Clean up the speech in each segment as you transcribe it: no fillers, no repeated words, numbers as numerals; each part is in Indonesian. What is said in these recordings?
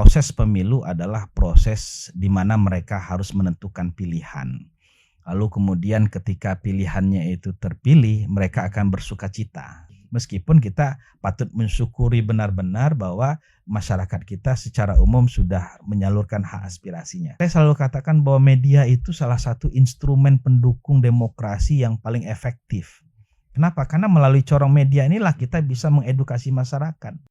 proses pemilu adalah proses di mana mereka harus menentukan pilihan. Lalu kemudian ketika pilihannya itu terpilih, mereka akan bersukacita. Meskipun kita patut mensyukuri benar-benar bahwa masyarakat kita secara umum sudah menyalurkan hak aspirasinya. Saya selalu katakan bahwa media itu salah satu instrumen pendukung demokrasi yang paling efektif. Kenapa? Karena melalui corong media inilah kita bisa mengedukasi masyarakat.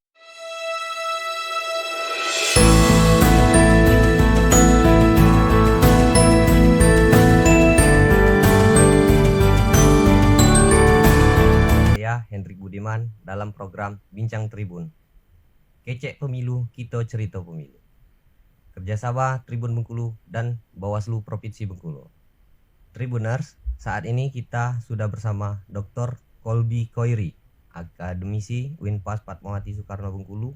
Hendrik Budiman dalam program Bincang Tribun. Kecek pemilu, kita cerita pemilu. Kerjasama Tribun Bengkulu dan Bawaslu Provinsi Bengkulu. Tribuners, saat ini kita sudah bersama Dr. Kolby Koiri, akademisi Unpas Fatmawati Soekarno Bengkulu,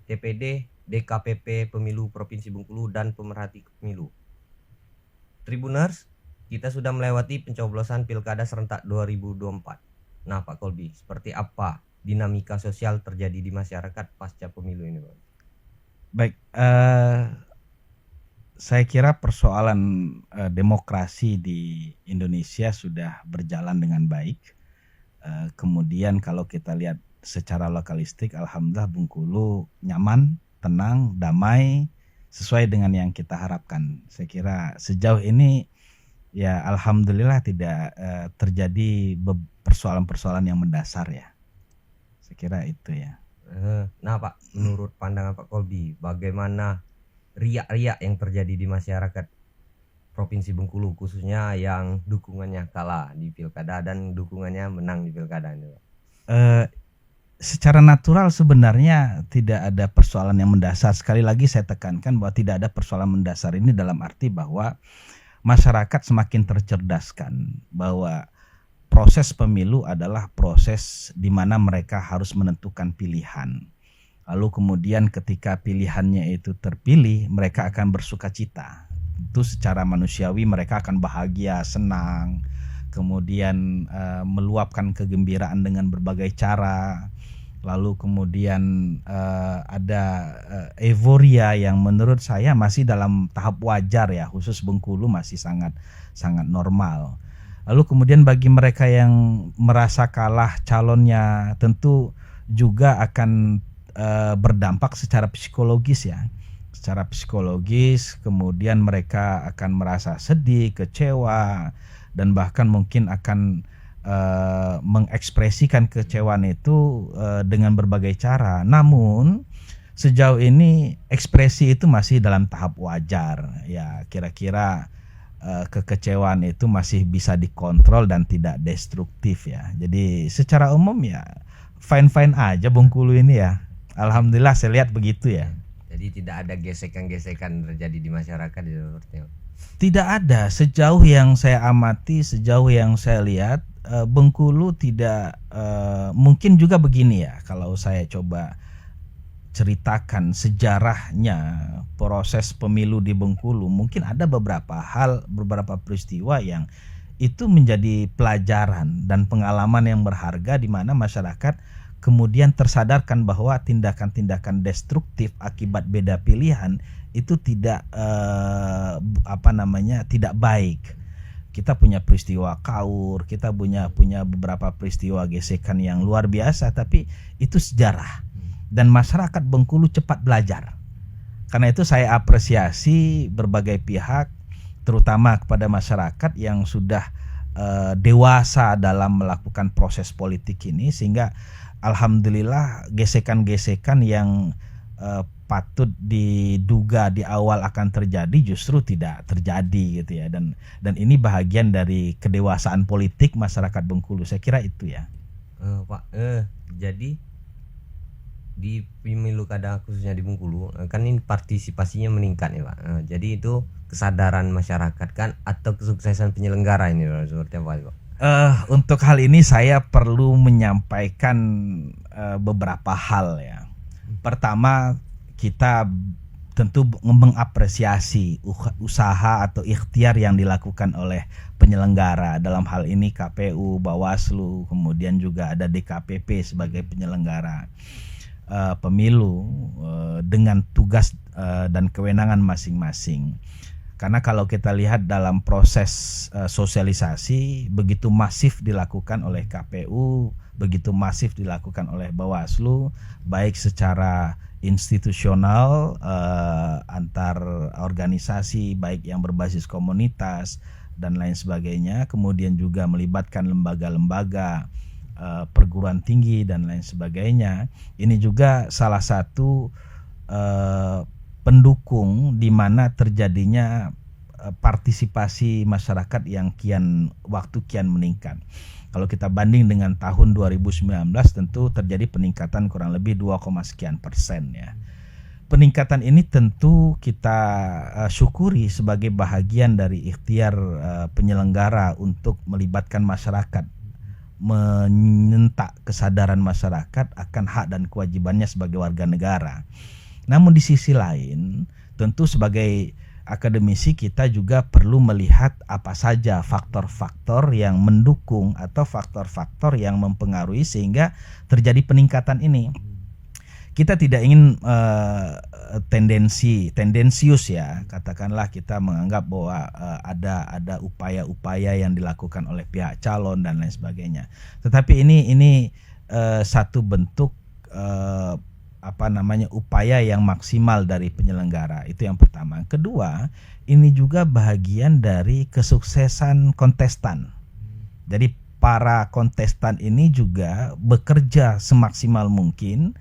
TPD DKPP Pemilu Provinsi Bengkulu dan pemerhati pemilu. Tribuners, kita sudah melewati pencoblosan Pilkada serentak 2024. Nah Pak Kolby, seperti apa dinamika sosial terjadi di masyarakat pasca pemilu ini Pak? Baik, saya kira persoalan demokrasi di Indonesia sudah berjalan dengan baik. Kemudian kalau kita lihat secara lokalistik, alhamdulillah Bengkulu nyaman, tenang, damai, sesuai dengan yang kita harapkan. Saya kira sejauh ini ya alhamdulillah tidak terjadi persoalan-persoalan yang mendasar ya. Saya kira itu ya. Nah Pak, menurut pandangan Pak Kolby, bagaimana riak-riak yang terjadi di masyarakat Provinsi Bengkulu, khususnya yang dukungannya kalah di pilkada dan dukungannya menang di pilkada ini Pak? Secara natural sebenarnya tidak ada persoalan yang mendasar. Sekali lagi saya tekankan bahwa tidak ada persoalan mendasar ini dalam arti bahwa masyarakat semakin tercerdaskan bahwa proses pemilu adalah proses di mana mereka harus menentukan pilihan. Lalu kemudian ketika pilihannya itu terpilih, mereka akan bersukacita. Itu secara manusiawi mereka akan bahagia, senang, kemudian meluapkan kegembiraan dengan berbagai cara. Lalu kemudian ada euforia yang menurut saya masih dalam tahap wajar ya, khusus Bengkulu masih sangat normal. Lalu kemudian bagi mereka yang merasa kalah calonnya tentu juga akan berdampak secara psikologis ya. Secara psikologis kemudian mereka akan merasa sedih, kecewa, dan bahkan mungkin akan mengekspresikan kecewaan itu dengan berbagai cara. Namun sejauh ini ekspresi itu masih dalam tahap wajar ya, kira-kira kekecewaan itu masih bisa dikontrol dan tidak destruktif ya. Jadi secara umum ya fine-fine aja Bengkulu ini ya. Alhamdulillah saya lihat begitu ya. Jadi tidak ada gesekan-gesekan terjadi di masyarakat seperti itu? Tidak ada, sejauh yang saya amati, sejauh yang saya lihat Bengkulu tidak mungkin juga begini ya, kalau saya coba ceritakan sejarahnya proses pemilu di Bengkulu, mungkin ada beberapa hal, beberapa peristiwa yang itu menjadi pelajaran dan pengalaman yang berharga di mana masyarakat kemudian tersadarkan bahwa tindakan-tindakan destruktif akibat beda pilihan itu tidak tidak baik. Kita punya peristiwa Kaur, kita punya beberapa peristiwa gesekan yang luar biasa, tapi itu sejarah. Dan masyarakat Bengkulu cepat belajar. Karena itu saya apresiasi berbagai pihak, terutama kepada masyarakat yang sudah dewasa dalam melakukan proses politik ini, sehingga alhamdulillah gesekan-gesekan yang patut diduga di awal akan terjadi justru tidak terjadi gitu ya, dan ini bahagian dari kedewasaan politik masyarakat Bengkulu, saya kira itu ya. Pak, jadi di pemilu kada khususnya di Bengkulu kan ini partisipasinya meningkat ya Pak. Jadi itu kesadaran masyarakat kan atau kesuksesan penyelenggara ini Pak, seperti apa Pak? Untuk hal ini saya perlu menyampaikan beberapa hal ya. Pertama, kita tentu mengapresiasi usaha atau ikhtiar yang dilakukan oleh penyelenggara, dalam hal ini KPU, Bawaslu, kemudian juga ada DKPP sebagai penyelenggara pemilu dengan tugas dan kewenangan masing-masing. Karena kalau kita lihat dalam proses sosialisasi begitu masif dilakukan oleh KPU, begitu masif dilakukan oleh Bawaslu, baik secara institusional antar organisasi, baik yang berbasis komunitas dan lain sebagainya, kemudian juga melibatkan lembaga-lembaga perguruan tinggi dan lain sebagainya. Ini juga salah satu pendukung di mana terjadinya partisipasi masyarakat yang kian meningkat. Kalau kita banding dengan tahun 2019 tentu terjadi peningkatan kurang lebih 2, sekian persen ya. Peningkatan ini tentu kita syukuri sebagai bahagian dari ikhtiar penyelenggara untuk melibatkan masyarakat, menyentak kesadaran masyarakat akan hak dan kewajibannya sebagai warga negara. Namun di sisi lain, tentu sebagai akademisi kita juga perlu melihat apa saja faktor-faktor yang mendukung atau faktor-faktor yang mempengaruhi sehingga terjadi peningkatan ini. Kita tidak ingin tendensius ya, katakanlah kita menganggap bahwa ada upaya-upaya yang dilakukan oleh pihak calon dan lain sebagainya. Tetapi ini satu bentuk upaya yang maksimal dari penyelenggara. Itu yang pertama. Kedua, ini juga bahagian dari kesuksesan kontestan. Jadi para kontestan ini juga bekerja semaksimal mungkin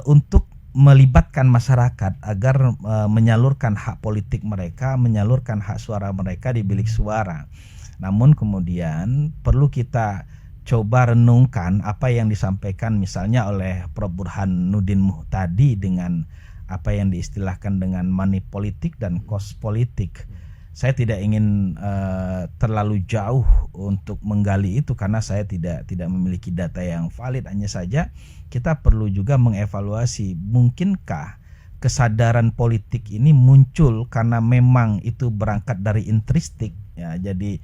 untuk melibatkan masyarakat agar menyalurkan hak politik mereka, menyalurkan hak suara mereka di bilik suara. Namun kemudian perlu kita coba renungkan apa yang disampaikan misalnya oleh Prof. Burhanuddin Muhtadi dengan apa yang diistilahkan dengan money politik dan cost politik. Saya tidak ingin terlalu jauh untuk menggali itu karena saya tidak memiliki data yang valid. Hanya saja kita perlu juga mengevaluasi mungkinkah kesadaran politik ini muncul karena memang itu berangkat dari intristik ya. Jadi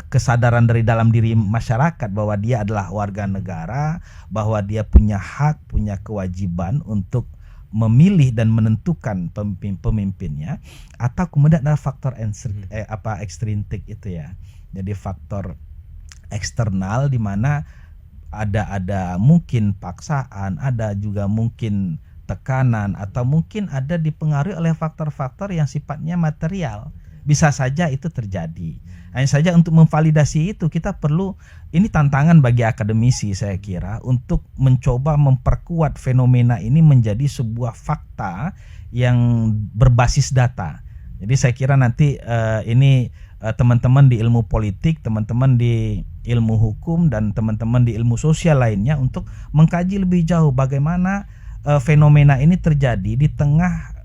kesadaran dari dalam diri masyarakat bahwa dia adalah warga negara, bahwa dia punya hak, punya kewajiban untuk memilih dan menentukan pemimpinnya, atau kemudian ada faktor ekstrintik itu ya. Jadi faktor eksternal di mana ada mungkin paksaan, ada juga mungkin tekanan, atau mungkin ada dipengaruhi oleh faktor-faktor yang sifatnya material. Bisa saja itu terjadi. Hanya saja untuk memvalidasi itu kita perlu, ini tantangan bagi akademisi saya kira, untuk mencoba memperkuat fenomena ini menjadi sebuah fakta yang berbasis data. Jadi saya kira nanti ini teman-teman di ilmu politik, teman-teman di ilmu hukum, dan teman-teman di ilmu sosial lainnya untuk mengkaji lebih jauh bagaimana fenomena ini terjadi di tengah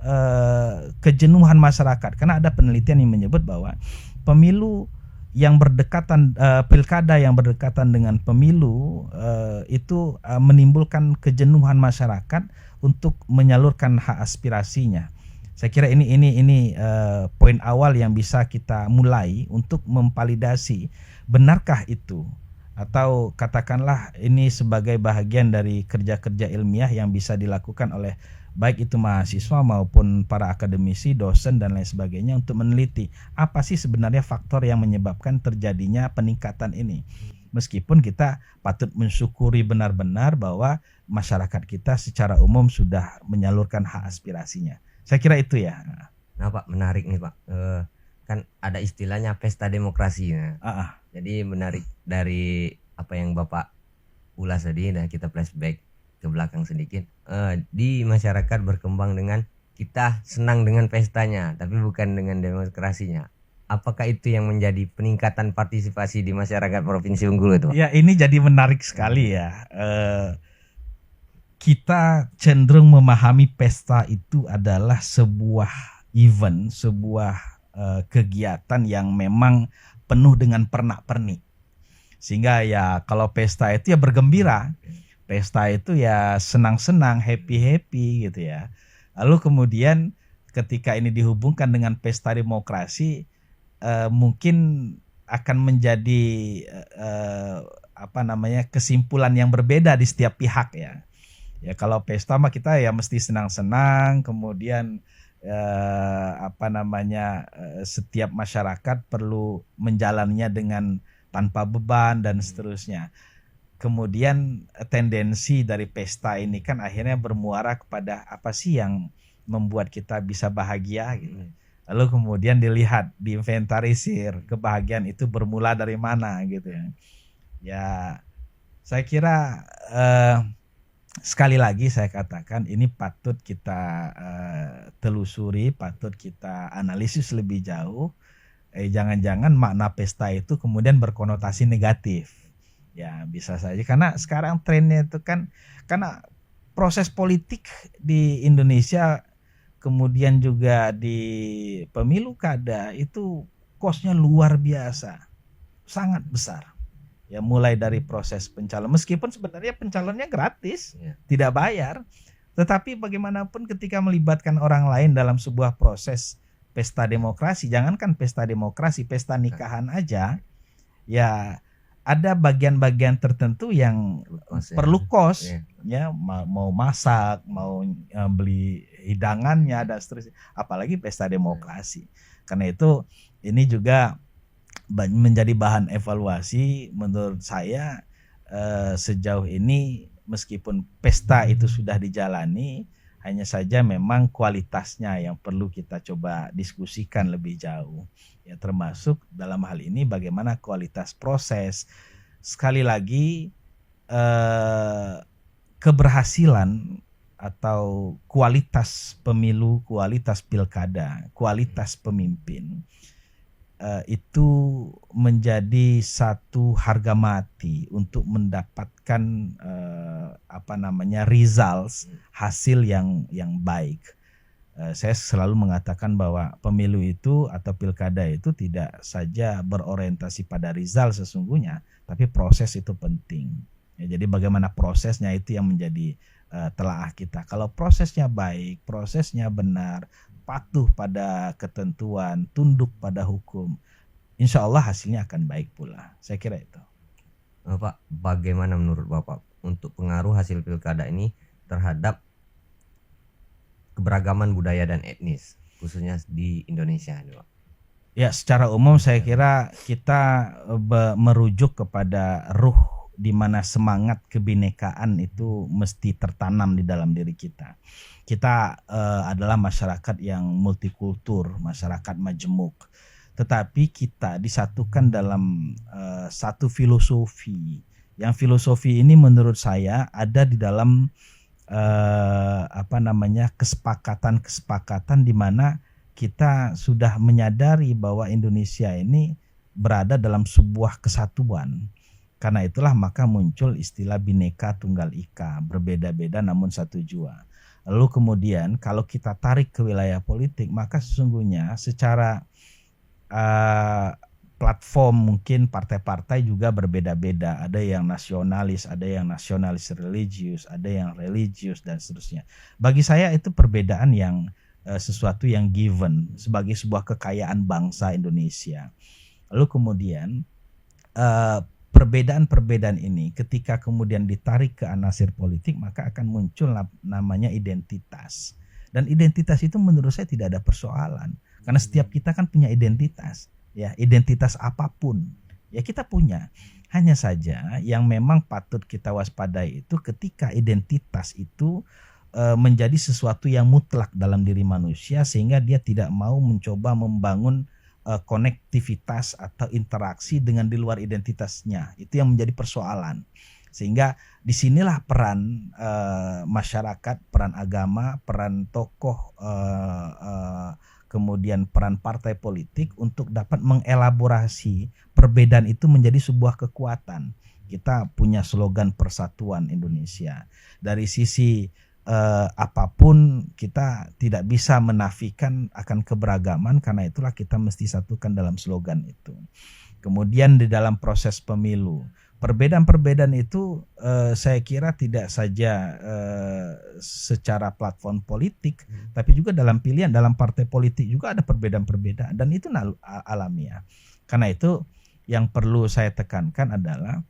kejenuhan masyarakat. Karena ada penelitian yang menyebut bahwa pemilu yang berdekatan, pilkada yang berdekatan dengan pemilu itu menimbulkan kejenuhan masyarakat untuk menyalurkan hak aspirasinya. Saya kira ini poin awal yang bisa kita mulai untuk memvalidasi benarkah itu, atau katakanlah ini sebagai bahagian dari kerja-kerja ilmiah yang bisa dilakukan oleh baik itu mahasiswa maupun para akademisi, dosen dan lain sebagainya untuk meneliti apa sih sebenarnya faktor yang menyebabkan terjadinya peningkatan ini. Meskipun kita patut mensyukuri benar-benar bahwa masyarakat kita secara umum sudah menyalurkan hak aspirasinya. Saya kira itu ya. Nah Pak, menarik nih Pak. Kan ada istilahnya pesta demokrasi. Nah. Jadi menarik dari apa yang Bapak ulas tadi. Nah kita flashback ke belakang sedikit. Di masyarakat berkembang dengan kita senang dengan pestanya, tapi bukan dengan demokrasinya. Apakah itu yang menjadi peningkatan partisipasi di masyarakat Provinsi Bengkulu itu? Ya, ini jadi menarik sekali ya. Kita cenderung memahami pesta itu adalah sebuah event, sebuah kegiatan yang memang penuh dengan pernak-pernik. Sehingga ya kalau pesta itu ya bergembira. Pesta itu ya senang-senang, happy-happy gitu ya. Lalu kemudian ketika ini dihubungkan dengan pesta demokrasi, mungkin akan menjadi kesimpulan yang berbeda di setiap pihak ya. Ya kalau pesta mah kita ya mesti senang-senang, kemudian setiap masyarakat perlu menjalannya dengan tanpa beban dan seterusnya. Kemudian tendensi dari pesta ini kan akhirnya bermuara kepada apa sih yang membuat kita bisa bahagia gitu. Lalu kemudian dilihat, diinventarisir, kebahagiaan itu bermula dari mana gitu ya. Ya, saya kira sekali lagi saya katakan ini patut kita telusuri, patut kita analisis lebih jauh. Jangan-jangan makna pesta itu kemudian berkonotasi negatif. Ya, bisa saja karena sekarang trennya itu kan karena proses politik di Indonesia kemudian juga di pemilu kada itu kosnya luar biasa, sangat besar. Ya mulai dari proses pencalon, meskipun sebenarnya pencalonnya gratis, tidak bayar, tetapi bagaimanapun ketika melibatkan orang lain dalam sebuah proses pesta demokrasi, jangankan pesta demokrasi, pesta nikahan aja, ya ada bagian-bagian tertentu yang perlu kos, ya mau masak, mau beli hidangannya dan seterusnya, apalagi pesta demokrasi. Karena itu ini juga menjadi bahan evaluasi menurut saya sejauh ini, meskipun pesta itu sudah dijalani, hanya saja memang kualitasnya yang perlu kita coba diskusikan lebih jauh. Ya, termasuk dalam hal ini bagaimana kualitas proses. Sekali lagi keberhasilan atau kualitas pemilu, kualitas pilkada, kualitas pemimpin itu menjadi satu harga mati untuk mendapatkan results, hasil yang baik. Saya selalu mengatakan bahwa pemilu itu atau pilkada itu tidak saja berorientasi pada result sesungguhnya, tapi proses itu penting. Ya, jadi bagaimana prosesnya itu yang menjadi telaah kita. Kalau prosesnya baik, prosesnya benar, patuh pada ketentuan, tunduk pada hukum, insya Allah hasilnya akan baik pula. Saya kira itu. Pak, bagaimana menurut Bapak untuk pengaruh hasil pilkada ini terhadap keberagaman budaya dan etnis, khususnya di Indonesia, Pak? Ya, secara umum saya kira kita merujuk kepada ruh di mana semangat kebinekaan itu mesti tertanam di dalam diri kita. Kita adalah masyarakat yang multikultur, masyarakat majemuk. Tetapi kita disatukan dalam satu filosofi. Yang filosofi ini menurut saya ada di dalam kesepakatan-kesepakatan di mana kita sudah menyadari bahwa Indonesia ini berada dalam sebuah kesatuan. Karena itulah maka muncul istilah Bhinneka Tunggal Ika, berbeda-beda namun satu jua. Lalu kemudian kalau kita tarik ke wilayah politik, maka sesungguhnya secara platform mungkin partai-partai juga berbeda-beda. Ada yang nasionalis, ada yang nasionalis religius, ada yang religius dan seterusnya. Bagi saya itu perbedaan yang sesuatu yang given sebagai sebuah kekayaan bangsa Indonesia. Lalu kemudian perbedaan-perbedaan ini ketika kemudian ditarik ke anasir politik, maka akan muncul namanya identitas. Dan identitas itu menurut saya tidak ada persoalan. Karena setiap kita kan punya identitas. Ya, identitas apapun. Ya kita punya. Hanya saja yang memang patut kita waspadai itu ketika identitas itu menjadi sesuatu yang mutlak dalam diri manusia, sehingga dia tidak mau mencoba membangun konektivitas atau interaksi dengan di luar identitasnya. Itu yang menjadi persoalan. Sehingga disinilah peran masyarakat, peran agama, peran tokoh, kemudian peran partai politik untuk dapat mengelaborasi perbedaan itu menjadi sebuah kekuatan. Kita punya slogan Persatuan Indonesia. Dari sisi apapun kita tidak bisa menafikan akan keberagaman, karena itulah kita mesti satukan dalam slogan itu. Kemudian di dalam proses pemilu, perbedaan-perbedaan itu saya kira tidak saja secara platform politik, tapi juga dalam pilihan, dalam partai politik juga ada perbedaan-perbedaan, dan itu alamiah. Karena itu yang perlu saya tekankan adalah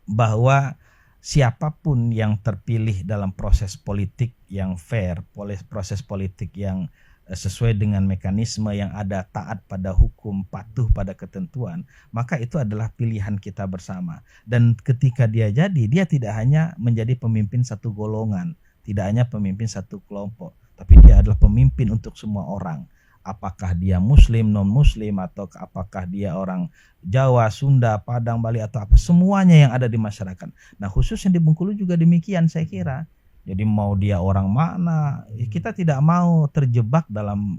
bahwa siapapun yang terpilih dalam proses politik yang fair, proses politik yang sesuai dengan mekanisme yang ada, taat pada hukum, patuh pada ketentuan, maka itu adalah pilihan kita bersama. Dan ketika dia jadi, dia tidak hanya menjadi pemimpin satu golongan, tidak hanya pemimpin satu kelompok, tapi dia adalah pemimpin untuk semua orang. Apakah dia muslim, non muslim, atau apakah dia orang Jawa, Sunda, Padang, Bali, atau apa, semuanya yang ada di masyarakat. Nah, khususnya di Bengkulu juga demikian saya kira. Jadi mau dia orang mana, kita tidak mau terjebak dalam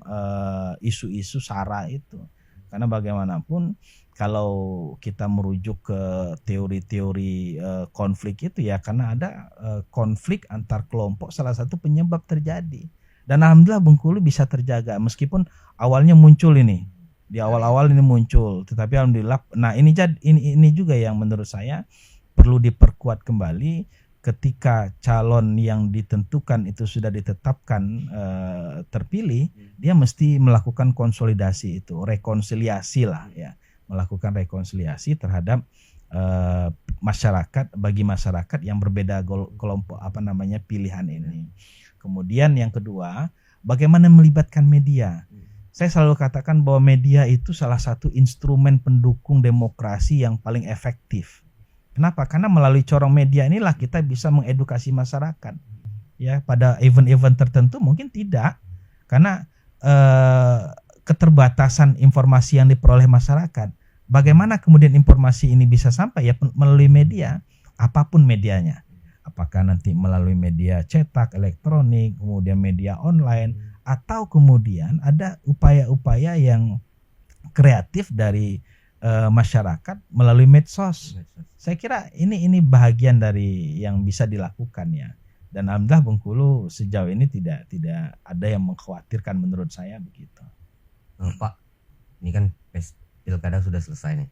isu-isu SARA itu. Karena bagaimanapun kalau kita merujuk ke teori-teori konflik itu ya karena ada konflik antar kelompok salah satu penyebab terjadi. Dan alhamdulillah Bengkulu bisa terjaga meskipun awalnya muncul ini. Di awal-awal ini muncul, tetapi alhamdulillah. Nah, ini juga yang menurut saya perlu diperkuat kembali. Ketika calon yang ditentukan itu sudah ditetapkan terpilih, dia mesti melakukan konsolidasi itu, rekonsiliasi lah ya, melakukan rekonsiliasi terhadap masyarakat, bagi masyarakat yang berbeda kelompok pilihan ini. Kemudian yang kedua, bagaimana melibatkan media. Saya selalu katakan bahwa media itu salah satu instrumen pendukung demokrasi yang paling efektif. Kenapa? Karena melalui corong media inilah kita bisa mengedukasi masyarakat. Ya, pada event-event tertentu mungkin tidak, karena keterbatasan informasi yang diperoleh masyarakat. Bagaimana kemudian informasi ini bisa sampai? Ya melalui media, apapun medianya. Apakah nanti melalui media cetak, elektronik, kemudian media online, atau kemudian ada upaya-upaya yang kreatif dari masyarakat melalui medsos. Saya kira ini bahagian dari yang bisa dilakukan ya. Dan alhamdulillah Bengkulu sejauh ini tidak ada yang mengkhawatirkan menurut saya begitu. Pak, ini kan pilkada sudah selesai nih.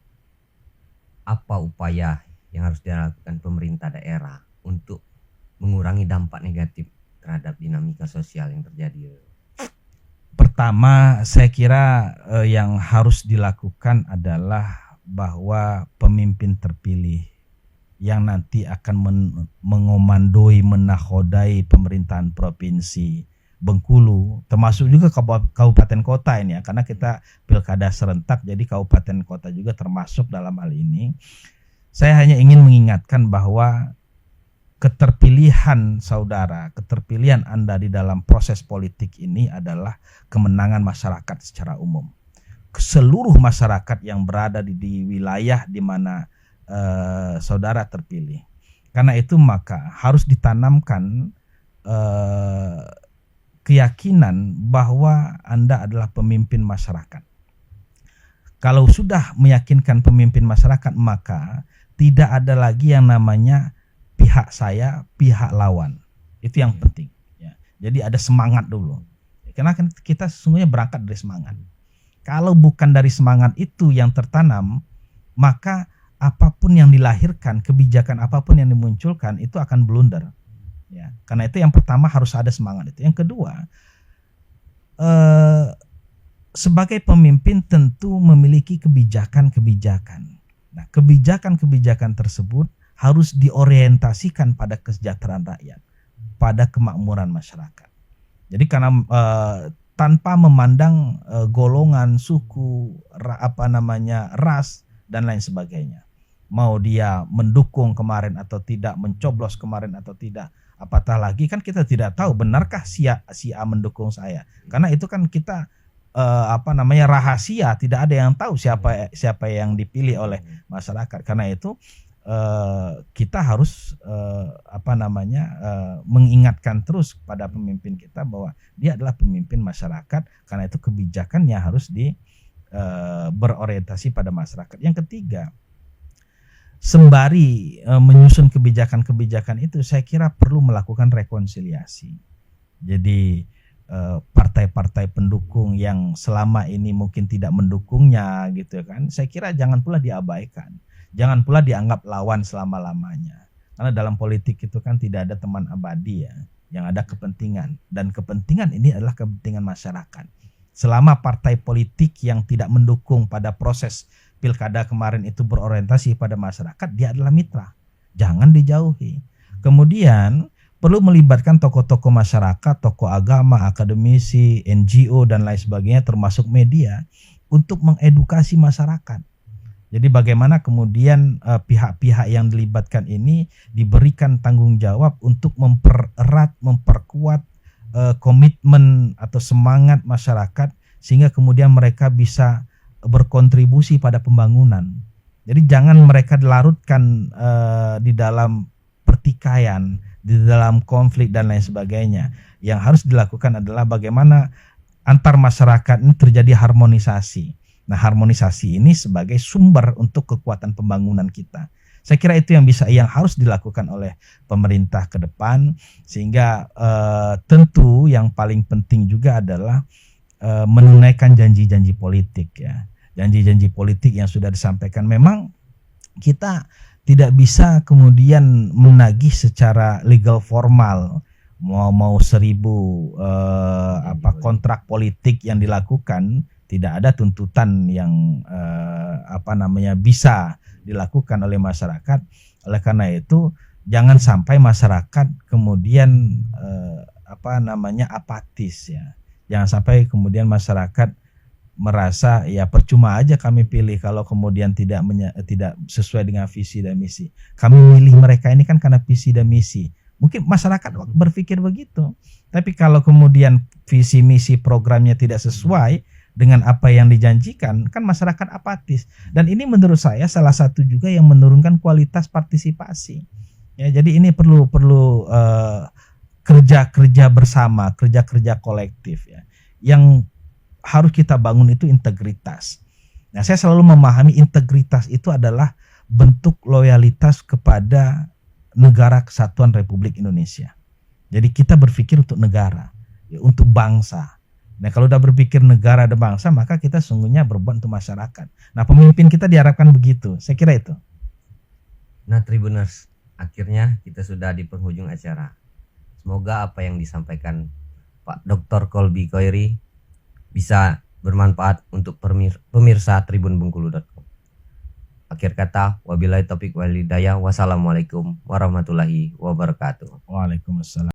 Apa upaya yang harus dilakukan pemerintah daerah untuk mengurangi dampak negatif terhadap dinamika sosial yang terjadi? Pertama, saya kira yang harus dilakukan adalah bahwa pemimpin terpilih yang nanti akan mengomandoi, menakodai pemerintahan provinsi Bengkulu, termasuk juga kabupaten kota ini ya, karena kita pilkada serentak, jadi kabupaten kota juga termasuk dalam hal ini. Saya hanya ingin mengingatkan bahwa keterpilihan saudara, keterpilihan Anda di dalam proses politik ini adalah kemenangan masyarakat secara umum. Seluruh masyarakat yang berada di wilayah di mana saudara terpilih. Karena itu maka harus ditanamkan keyakinan bahwa Anda adalah pemimpin masyarakat. Kalau sudah meyakinkan pemimpin masyarakat, maka tidak ada lagi yang namanya pihak saya, pihak lawan. Itu yang penting ya. Jadi ada semangat dulu. Karena kita sesungguhnya berangkat dari semangat. Kalau bukan dari semangat itu yang tertanam, maka apapun yang dilahirkan, kebijakan apapun yang dimunculkan itu akan blunder. Ya. Karena itu yang pertama harus ada semangat itu. Yang kedua, sebagai pemimpin tentu memiliki kebijakan-kebijakan. Nah, kebijakan-kebijakan tersebut harus diorientasikan pada kesejahteraan rakyat, pada kemakmuran masyarakat. Jadi karena tanpa memandang golongan, suku, ras dan lain sebagainya. Mau dia mendukung kemarin atau tidak, mencoblos kemarin atau tidak, apatah lagi kan kita tidak tahu benarkah si A mendukung saya. Karena itu kan kita rahasia, tidak ada yang tahu siapa yang dipilih oleh masyarakat. Karena itu kita harus mengingatkan terus pada pemimpin kita bahwa dia adalah pemimpin masyarakat, karena itu kebijakannya harus berorientasi pada masyarakat. Yang ketiga, sembari menyusun kebijakan-kebijakan itu, saya kira perlu melakukan rekonsiliasi. Jadi partai-partai pendukung yang selama ini mungkin tidak mendukungnya gitu kan, saya kira jangan pula diabaikan. Jangan pula dianggap lawan selama-lamanya. Karena dalam politik itu kan tidak ada teman abadi ya. Yang ada kepentingan. Dan kepentingan ini adalah kepentingan masyarakat. Selama partai politik yang tidak mendukung pada proses pilkada kemarin itu berorientasi pada masyarakat, dia adalah mitra. jangan dijauhi. Kemudian perlu melibatkan tokoh-tokoh masyarakat, tokoh agama, akademisi, NGO dan lain sebagainya termasuk media untuk mengedukasi masyarakat. Jadi bagaimana kemudian pihak-pihak yang dilibatkan ini diberikan tanggung jawab untuk mempererat, memperkuat komitmen atau semangat masyarakat sehingga kemudian mereka bisa berkontribusi pada pembangunan. Jadi jangan mereka dilarutkan di dalam pertikaian, di dalam konflik dan lain sebagainya. Yang harus dilakukan adalah bagaimana antar masyarakat ini terjadi harmonisasi. Nah, harmonisasi ini sebagai sumber untuk kekuatan pembangunan kita. Saya kira itu yang harus dilakukan oleh pemerintah ke depan, sehingga tentu yang paling penting juga adalah menunaikan janji-janji politik ya. Janji-janji politik yang sudah disampaikan. Memang kita tidak bisa kemudian menagih secara legal formal mau 1000 kontrak politik yang dilakukan. Tidak ada tuntutan yang bisa dilakukan oleh masyarakat. Oleh karena itu jangan sampai masyarakat kemudian apatis ya. Jangan sampai kemudian masyarakat merasa ya percuma aja kami pilih kalau kemudian tidak sesuai dengan visi dan misi. Kami milih mereka ini kan karena visi dan misi. Mungkin masyarakat berpikir begitu. Tapi kalau kemudian visi misi programnya tidak sesuai dengan apa yang dijanjikan, kan masyarakat apatis. Dan ini menurut saya salah satu juga yang menurunkan kualitas partisipasi. Ya, jadi ini perlu kerja bersama, kerja kolektif ya. Yang harus kita bangun itu integritas. Nah, saya selalu memahami integritas itu adalah bentuk loyalitas kepada negara kesatuan Republik Indonesia. Jadi kita berpikir untuk negara, ya, untuk bangsa. Nah, kalau udah berpikir negara dan bangsa, maka kita sungguhnya berbuat untuk masyarakat. Nah, pemimpin kita diharapkan begitu. Saya kira itu. Nah, Tribuners, akhirnya kita sudah di penghujung acara. Semoga apa yang disampaikan Pak Dr. Kolby Koiri bisa bermanfaat untuk pemirsa tribunbengkulu.com. Akhir kata, wabillahi taufiq wal hidayah. Wassalamualaikum warahmatullahi wabarakatuh. Waalaikumsalam.